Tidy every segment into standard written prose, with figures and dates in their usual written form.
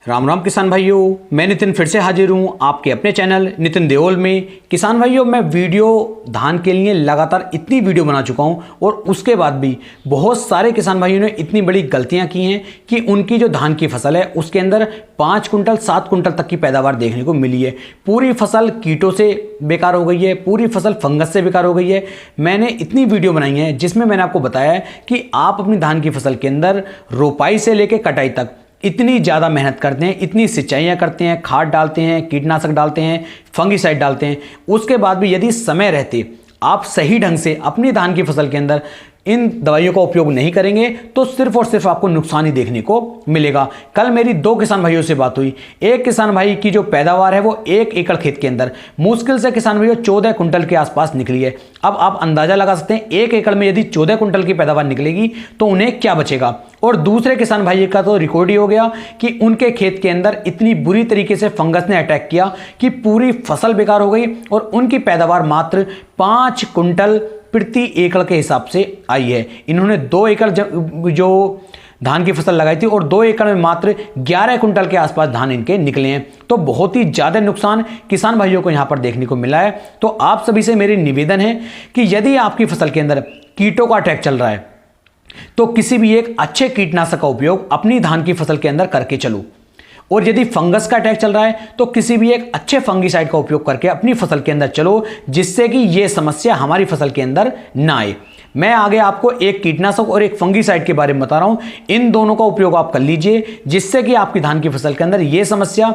राम राम किसान भाइयों, मैं नितिन फिर से हाजिर हूँ आपके अपने चैनल नितिन देओल में। किसान भाइयों, मैं वीडियो धान के लिए लगातार इतनी वीडियो बना चुका हूँ और उसके बाद भी बहुत सारे किसान भाइयों ने इतनी बड़ी गलतियाँ की हैं कि उनकी जो धान की फसल है उसके अंदर 5 कुंटल 7 कुंटल तक की पैदावार देखने को मिली है। पूरी फसल कीटों से बेकार हो गई है, पूरी फसल फंगस से बेकार हो गई है। मैंने इतनी वीडियो बनाई है जिसमें मैंने आपको बताया है कि आप अपनी धान की फसल के अंदर रोपाई से लेकर कटाई तक इतनी ज़्यादा मेहनत करते हैं, इतनी सिंचाइयाँ करते हैं, खाद डालते हैं, कीटनाशक डालते हैं, फंगिसाइड डालते हैं, उसके बाद भी यदि समय रहते आप सही ढंग से अपनी धान की फसल के अंदर इन दवाइयों का उपयोग नहीं करेंगे तो सिर्फ और सिर्फ आपको नुकसान ही देखने को मिलेगा। कल मेरी 2 किसान भाइयों से बात हुई। एक किसान भाई की जो पैदावार है वो 1 एकड़ खेत के अंदर मुश्किल से किसान भाइयों 14 कुंटल के आसपास निकली है। अब आप अंदाजा लगा सकते हैं 1 एकड़ में यदि 14 कुंटल की पैदावार निकलेगी तो उन्हें क्या बचेगा। और दूसरे किसान भाई का तो रिकॉर्ड ही हो गया कि उनके खेत के अंदर इतनी बुरी तरीके से फंगस ने अटैक किया कि पूरी फसल बेकार हो गई और उनकी पैदावार मात्र 5 कुंटल प्रति एकड़ के हिसाब से आई है। इन्होंने 2 एकड़ जो धान की फसल लगाई थी और 2 एकड़ में मात्र 11 कुंटल के आसपास धान इनके निकले हैं। तो बहुत ही ज़्यादा नुकसान किसान भाइयों को यहाँ पर देखने को मिला है। तो आप सभी से मेरी निवेदन है कि यदि आपकी फसल के अंदर कीटों का अटैक चल रहा है तो किसी भी एक अच्छे कीटनाशक का उपयोग अपनी धान की फसल के अंदर करके चलो, और यदि फंगस का अटैक चल रहा है तो किसी भी एक अच्छे फंगिसाइड का उपयोग करके अपनी फसल के अंदर चलो, जिससे कि यह समस्या हमारी फसल के अंदर ना आए। मैं आगे आपको एक कीटनाशक और एक फंगिसाइड के बारे में बता रहा हूं, इन दोनों का उपयोग आप कर लीजिए जिससे कि आपकी धान की फसल के अंदर यह समस्या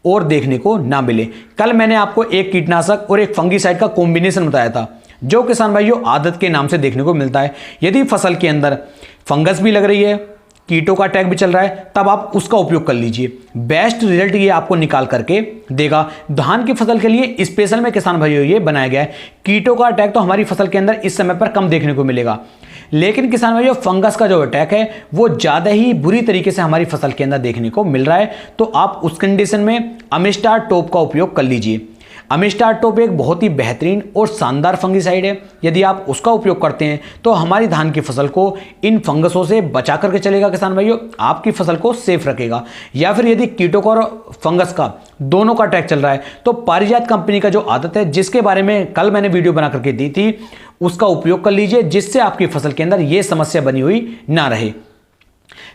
और देखने को ना मिले। कल मैंने आपको एक कीटनाशक और एक फंगिसाइड का कॉम्बिनेशन बताया था जो किसान भाइयों आदत के नाम से देखने को मिलता है। यदि फसल के अंदर फंगस भी लग रही है, कीटों का अटैक भी चल रहा है, तब आप उसका उपयोग कर लीजिए। बेस्ट रिजल्ट ये आपको निकाल करके देगा। धान की फसल के लिए स्पेशल में किसान भाइयों ये बनाया गया है। कीटों का अटैक तो हमारी फसल के अंदर इस समय पर कम देखने को मिलेगा, लेकिन किसान भाइयों फंगस का जो अटैक है वो ज़्यादा ही बुरी तरीके से हमारी फसल के अंदर देखने को मिल रहा है। तो आप उस कंडीशन में अमिस्टार टॉप का उपयोग कर लीजिए। अमिस्टार टॉप एक बहुत ही बेहतरीन और शानदार फंगिसाइड है। यदि आप उसका उपयोग करते हैं तो हमारी धान की फसल को इन फंगसों से बचा करके चलेगा किसान भाइयों, आपकी फसल को सेफ रखेगा। या फिर यदि कीटों का और फंगस का दोनों का अटैक चल रहा है तो पारिजात कंपनी का जो आदत है जिसके बारे में कल मैंने वीडियो बना करके दी थी उसका उपयोग कर लीजिए, जिससे आपकी फसल के अंदर ये समस्या बनी हुई ना रहे।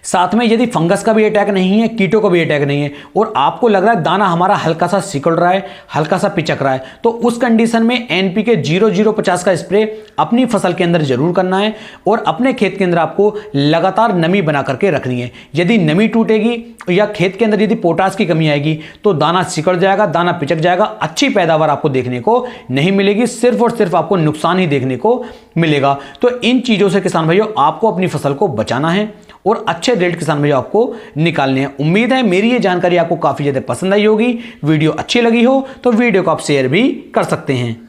साथ में यदि फंगस का भी अटैक नहीं है, कीटों का भी अटैक नहीं है और आपको लग रहा है दाना हमारा हल्का सा सिकुड़ रहा है, हल्का सा पिचक रहा है, तो उस कंडीशन में NPK 0050 का स्प्रे अपनी फसल के अंदर जरूर करना है और अपने खेत के अंदर आपको लगातार नमी बना करके रखनी है। यदि नमी टूटेगी या खेत के अंदर यदि पोटास की कमी आएगी तो दाना सिकुड़ जाएगा, दाना पिचक जाएगा, अच्छी पैदावार आपको देखने को नहीं मिलेगी, सिर्फ और सिर्फ आपको नुकसान ही देखने को मिलेगा। तो इन चीज़ों से किसान भाइयों आपको अपनी फसल को बचाना है और अच्छे रिजल्ट किसान भाइयों आपको निकालने हैं। उम्मीद है मेरी ये जानकारी आपको काफ़ी ज़्यादा पसंद आई होगी। वीडियो अच्छी लगी हो तो वीडियो को आप शेयर भी कर सकते हैं।